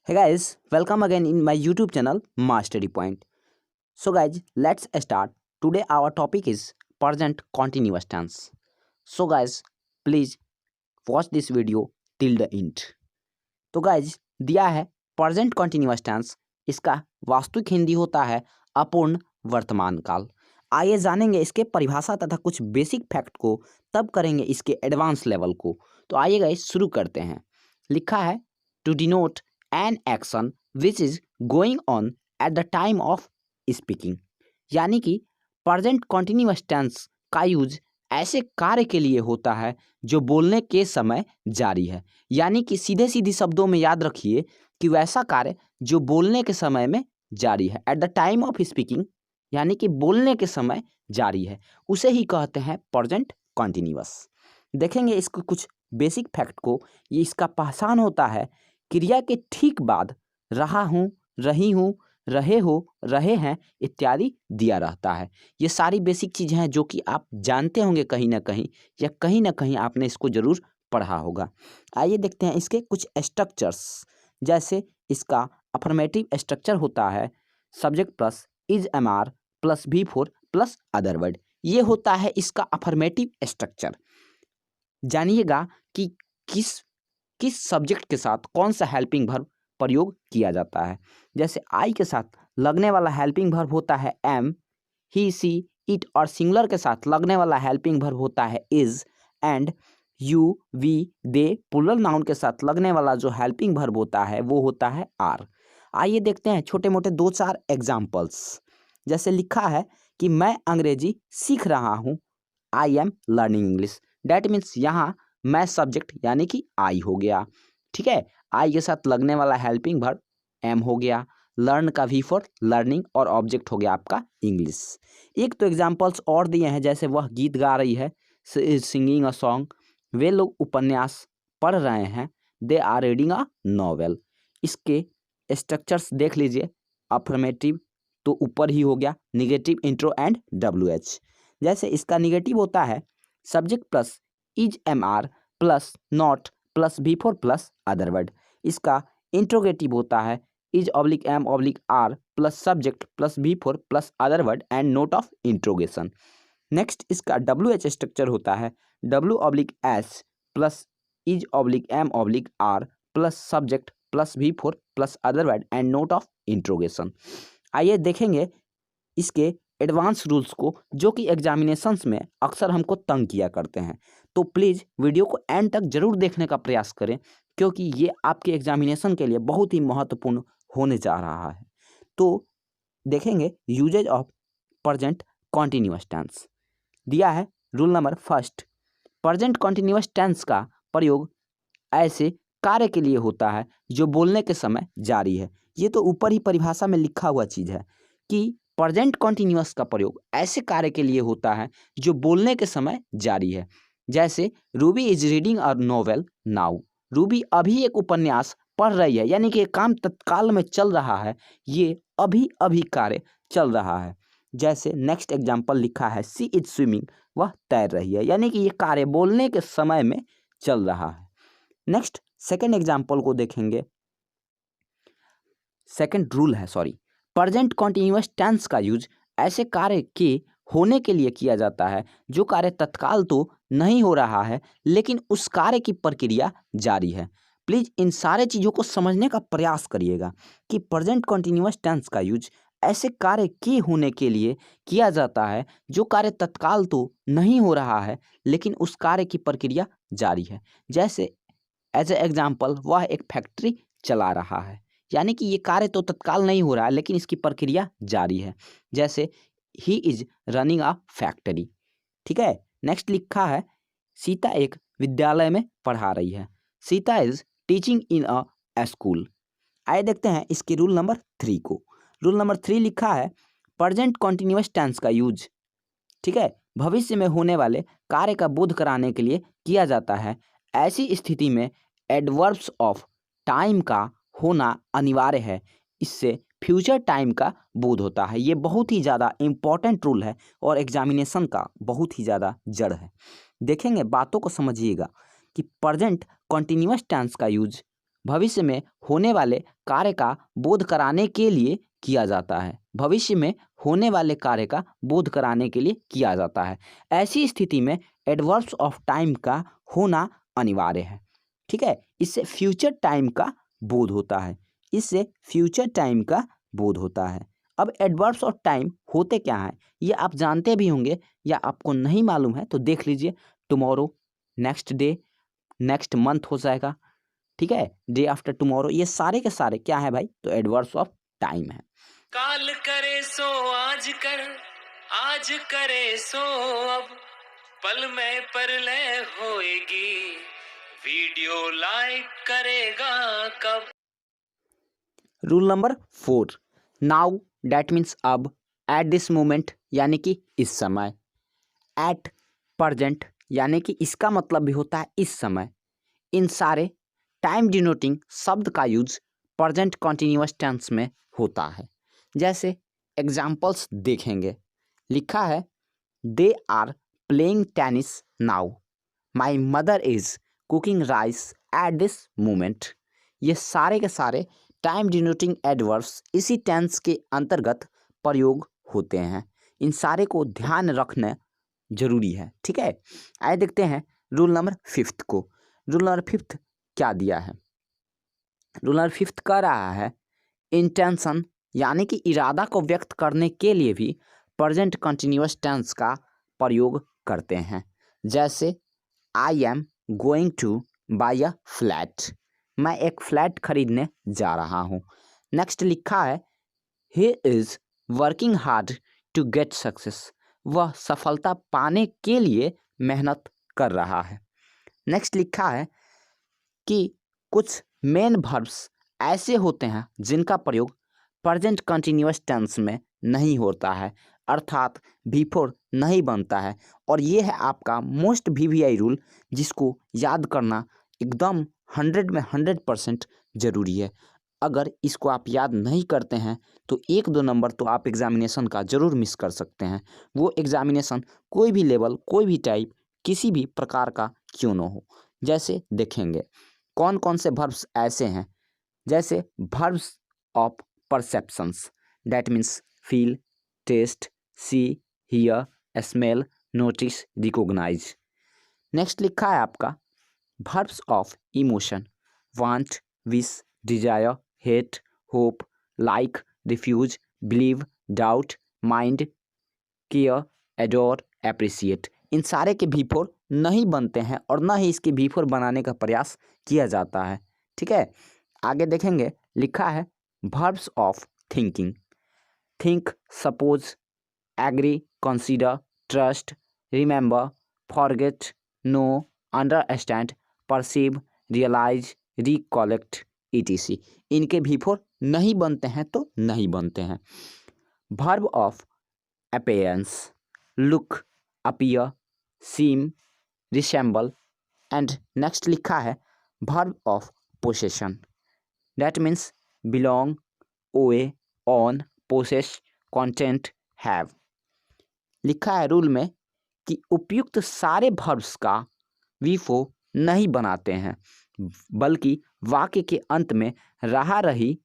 Hey guys, welcome again in my YouTube channel Mastery Point. So guys, let's start. Today our topic is present continuous tense. So guys, please watch this video till the end. तो guys दिया है present continuous tense, इसका वास्तविक हिंदी होता है अपूर्ण वर्तमान काल। आइए जानेंगे इसके परिभाषा तथा कुछ बेसिक फैक्ट को, तब करेंगे इसके एडवांस लेवल को। तो आइए गाइज शुरू करते हैं। लिखा है to denote an action which is going on at the time of speaking, यानी कि प्रेजेंट कंटिन्यूअस टेंस का यूज ऐसे कार्य के लिए होता है जो बोलने के समय जारी है। यानी कि सीधे सीधे शब्दों में याद रखिए कि वैसा कार्य जो बोलने के समय में जारी है, eight the time of speaking, यानी कि बोलने के समय जारी है, उसे ही कहते हैं प्रेजेंट कंटिन्यूअस। देखेंगे इसको कुछ बेसिक फैक्ट को। ये इसका पहचान होता है क्रिया के ठीक बाद रहा हूँ, रही हूँ, रहे हो, रहे हैं इत्यादि दिया रहता है। ये सारी बेसिक चीज़ें हैं जो कि आप जानते होंगे कहीं ना कहीं, या कहीं ना कहीं आपने इसको ज़रूर पढ़ा होगा। आइए देखते हैं इसके कुछ स्ट्रक्चर्स। जैसे इसका अफर्मेटिव स्ट्रक्चर होता है subject plus is am are plus V four plus other word. ये होता है इसका अफर्मेटिव स्ट्रक्चर। जानिएगा कि किस किस सब्जेक्ट के साथ कौन सा हेल्पिंग वर्ब प्रयोग किया जाता है। जैसे आई के साथ लगने वाला हेल्पिंग वर्ब होता है एम, ही सी इट, और सिंगुलर के साथ लगने वाला हेल्पिंग वर्ब होता है is, and you we they plural noun के साथ लगने वाला जो हेल्पिंग वर्ब होता है वो होता है आर। आइए देखते हैं छोटे मोटे दो चार एग्जाम्पल्स। जैसे लिखा है कि मैं अंग्रेजी सीख रहा हूँ, I am learning English. That means यहाँ मैं सब्जेक्ट यानी कि आई हो गया। ठीक है, आई के साथ लगने वाला हेल्पिंग वर्ब एम हो गया, लर्न का वी फॉर लर्निंग, और ऑब्जेक्ट हो गया आपका इंग्लिश। एक तो एग्जाम्पल्स और दिए हैं, जैसे वह गीत गा रही है, सिंगिंग अ सॉन्ग, वे लोग उपन्यास पढ़ रहे हैं, they are reading a novel. इसके स्ट्रक्चर्स देख लीजिए। अफर्मेटिव तो ऊपर ही हो गया, negative intro and W H. जैसे इसका निगेटिव होता है subject plus is am are plus not plus V four plus other word. इसका इंट्रोगेटिव होता है is oblique am oblique are plus subject plus V four plus other word and note of interrogation. Next इसका W H structure होता है W oblique H plus is oblique am oblique are plus subject plus V four plus other word and note of interrogation. आइए देखेंगे इसके advance rules को, जो कि examinations में अक्सर हमको तंग किया करते हैं। तो प्लीज़ वीडियो को एंड तक जरूर देखने का प्रयास करें, क्योंकि ये आपके एग्जामिनेशन के लिए बहुत ही महत्वपूर्ण होने जा रहा है। तो देखेंगे uses of present continuous tense. दिया है rule number first, present continuous tense का प्रयोग ऐसे कार्य के लिए होता है जो बोलने के समय जारी है। ये तो ऊपर ही परिभाषा में लिखा हुआ चीज़ है कि प्रेजेंट कॉन्टिन्यूअस का प्रयोग ऐसे कार्य के लिए होता है जो बोलने के समय जारी है। जैसे Ruby is reading a novel now, Ruby अभी एक उपन्यास पढ़ रही है, यानी कि काम तत्काल में चल रहा है, ये अभी अभी कार्य चल रहा है। जैसे नेक्स्ट एग्जाम्पल लिखा है सी इज स्विमिंग, वह तैर रही है, यानी कि ये कार्य बोलने के समय में चल रहा है। नेक्स्ट सेकेंड एग्जाम्पल को देखेंगे। सेकेंड रूल है प्रेजेंट कॉन्टिन्यूअस टेंस का यूज ऐसे कार्य के होने के लिए किया जाता है जो कार्य तत्काल तो नहीं हो रहा है, लेकिन उस कार्य की प्रक्रिया जारी है। प्लीज इन सारे चीज़ों को समझने का प्रयास करिएगा कि प्रेजेंट कॉन्टिन्यूअस टेंस का यूज ऐसे कार्य के होने के लिए किया जाता है जो कार्य तत्काल तो नहीं हो रहा है, लेकिन उस कार्य की प्रक्रिया जारी है। जैसे एज ए एग्जाम्पल, वह एक फैक्ट्री चला रहा है, यानी कि ये कार्य तो तत्काल नहीं हो रहा है, लेकिन इसकी प्रक्रिया जारी है। जैसे he is running a factory. ठीक है, नेक्स्ट लिखा है सीता एक विद्यालय में पढ़ा रही है, Sita is teaching in a school. आइए देखते हैं इसके रूल नंबर 3 को। रूल नंबर 3 लिखा है प्रेजेंट कॉन्टिन्यूअस टेंस का यूज, ठीक है, भविष्य में होने वाले कार्य का बोध कराने के लिए किया जाता है। ऐसी स्थिति में एडवर्ब्स ऑफ टाइम का होना अनिवार्य है, इससे फ्यूचर टाइम का बोध होता है। ये बहुत ही ज़्यादा इम्पॉर्टेंट रूल है और एग्जामिनेशन का बहुत ही ज़्यादा जड़ है। देखेंगे, बातों को समझिएगा कि प्रेजेंट कॉन्टिन्यूअस टेंस का यूज भविष्य में होने वाले कार्य का बोध कराने के लिए किया जाता है। भविष्य में होने वाले कार्य का बोध कराने के लिए किया जाता है। ऐसी स्थिति में एडवर्ब्स ऑफ टाइम का होना अनिवार्य है। ठीक है, इससे फ्यूचर टाइम का बोध होता है। इससे फ्यूचर टाइम का बोध होता है। अब एडवर्ब्स ऑफ टाइम होते क्या हैं ये आप जानते भी होंगे या आपको नहीं मालूम है तो देख लीजिए। Tomorrow, next day, next month हो जाएगा। ठीक है, डे आफ्टर टुमारो, ये सारे के सारे क्या है भाई, तो एडवर्ब्स ऑफ टाइम है। काल करे सो आज कर, आज करे सो अब, पल में परलय होएगी, वीडियो लाइक करेगा कब। Rule number 4, now that means अब, एट दिस मोमेंट यानी कि इस समय, एट प्रजेंट यानी कि इसका मतलब भी होता है इस समय। इन सारे टाइम डिनोटिंग शब्द का यूज प्रेजेंट कॉन्टिन्यूअस टेंस में होता है। जैसे एग्जाम्पल्स देखेंगे, लिखा है they are playing tennis now, my mother is cooking rice at this moment. ये सारे के सारे टाइम डिनोटिंग एडवर्ब्स इसी टेंस के अंतर्गत प्रयोग होते हैं। इन सारे को ध्यान रखना जरूरी है। ठीक है, आइए देखते हैं रूल नंबर 5 को। रूल नंबर 5 क्या दिया है? रूल नंबर 5 कह रहा है इंटेंशन यानी कि इरादा को व्यक्त करने के लिए भी प्रेजेंट कंटिन्यूअस टेंस का प्रयोग करते हैं। जैसे I am going to buy a flat, मैं एक फ्लैट खरीदने जा रहा हूँ। नेक्स्ट लिखा है he is working hard to get success, वह सफलता पाने के लिए मेहनत कर रहा है। नेक्स्ट लिखा है कि कुछ मेन वर्ब्स ऐसे होते हैं जिनका प्रयोग प्रेजेंट कंटिन्यूअस टेंस में नहीं होता है, अर्थात बिफोर नहीं बनता है। और ये है आपका मोस्ट वीवीआई रूल, जिसको याद करना एकदम 100 में 100% ज़रूरी है। अगर इसको आप याद नहीं करते हैं तो 1-2 नंबर तो आप एग्जामिनेशन का ज़रूर मिस कर सकते हैं। वो एग्जामिनेशन कोई भी लेवल, कोई भी टाइप, किसी भी प्रकार का क्यों न हो। जैसे देखेंगे कौन कौन से वर्ब्स ऐसे हैं, जैसे verbs of perceptions, that means feel, taste, see, hear, smell, notice, recognize. Next लिखा है आपका verbs of emotion, want, wish, desire, hate, hope, like, refuse, believe, doubt, mind, care, adore, appreciate. इन सारे के बिफोर नहीं बनते हैं और ना ही इसके बिफोर बनाने का प्रयास किया जाता है। ठीक है, आगे देखेंगे लिखा है verbs of thinking, think, suppose, agree, consider, trust, remember, forget, know, understand, perceive, realise, recollect, ETC. इनके बिफोर नहीं बनते हैं तो नहीं बनते हैं। Verb of appearance, look, appear, seem, resemble, and next लिखा है verb of possession, that means belong, owe, own, possess, content, have। लिखा है रूल में कि उपयुक्त सारे verbs का वीफो नहीं बनाते हैं, बल्कि वाक्य के अंत में रहा रही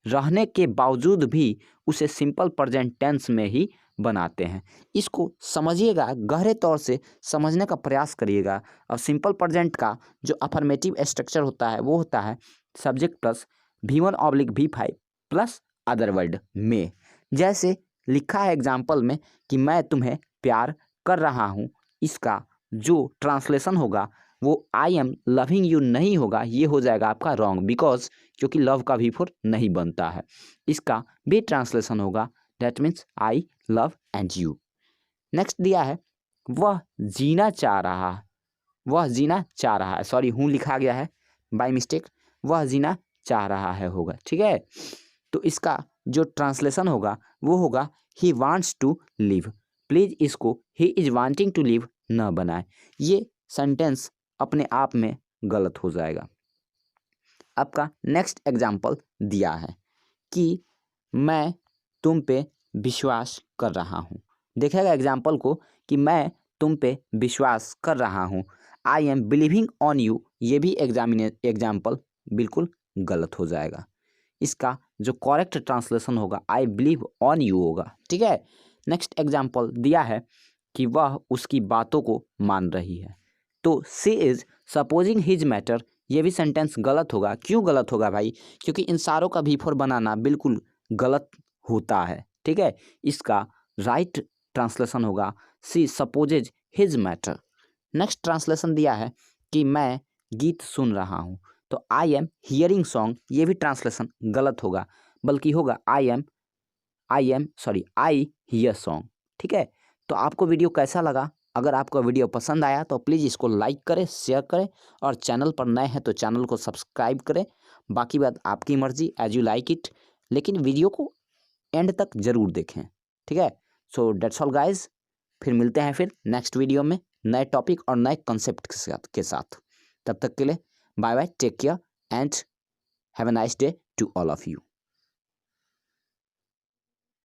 रहने के बावजूद भी उसे सिंपल प्रेजेंट टेंस में ही बनाते हैं। इसको समझिएगा, गहरे तौर से समझने का प्रयास करिएगा। और सिंपल प्रेजेंट का जो अफर्मेटिव स्ट्रक्चर होता है वो होता है subject plus V1/V5 plus other word में। जैसे लिखा है एग्जाम्पल में कि मैं तुम्हें प्यार कर रहा हूँ, इसका जो ट्रांसलेशन होगा वो आई एम लविंग यू नहीं होगा, ये हो जाएगा आपका रॉन्ग, बिकॉज क्योंकि लव का बिफोर नहीं बनता है। इसका बी ट्रांसलेशन होगा that means I love and you. Next दिया है वह जीना चाह रहा है, वह जीना चाह रहा है, सॉरी हूँ लिखा गया है बाय मिस्टेक, वह जीना चाह रहा है होगा। ठीक है, तो इसका जो ट्रांसलेशन होगा वो होगा he wants to live. Please इसको he is wanting to live न बनाए, ये सेंटेंस अपने आप में गलत हो जाएगा। आपका नेक्स्ट एग्जाम्पल दिया है कि मैं तुम पे विश्वास कर रहा हूँ। देखेगा एग्जाम्पल को कि मैं तुम पे विश्वास कर रहा हूँ, I am believing on you, ये भी एग्जाम्पल बिल्कुल गलत हो जाएगा। इसका जो करेक्ट ट्रांसलेशन होगा आई बिलीव ऑन यू होगा। ठीक है। नेक्स्ट एग्जाम्पल दिया है कि वह उसकी बातों को मान रही है, तो she is supposing his matter, ये भी सेंटेंस गलत होगा। क्यों गलत होगा भाई? क्योंकि इन सारों का V4 बनाना बिल्कुल गलत होता है। ठीक है। इसका राइट ट्रांसलेशन होगा she spouses his matter. Next translation दिया है कि मैं गीत सुन रहा हूँ, तो आई एम हियरिंग सॉन्ग, ये भी ट्रांसलेशन गलत होगा, बल्कि होगा आई हियर सॉन्ग। ठीक है। तो आपको वीडियो कैसा लगा? अगर आपको वीडियो पसंद आया तो प्लीज़ इसको लाइक करें, शेयर करें, और चैनल पर नए हैं तो चैनल को सब्सक्राइब करें। बाकी बात आपकी मर्जी, एज यू लाइक इट, लेकिन वीडियो को एंड तक ज़रूर देखें। ठीक है। सो डेट्स ऑल गाइज, फिर मिलते हैं फिर नेक्स्ट वीडियो में नए टॉपिक और नए कंसेप्ट के साथ। तब तक के लिए bye bye, take care and have a nice day to all of you.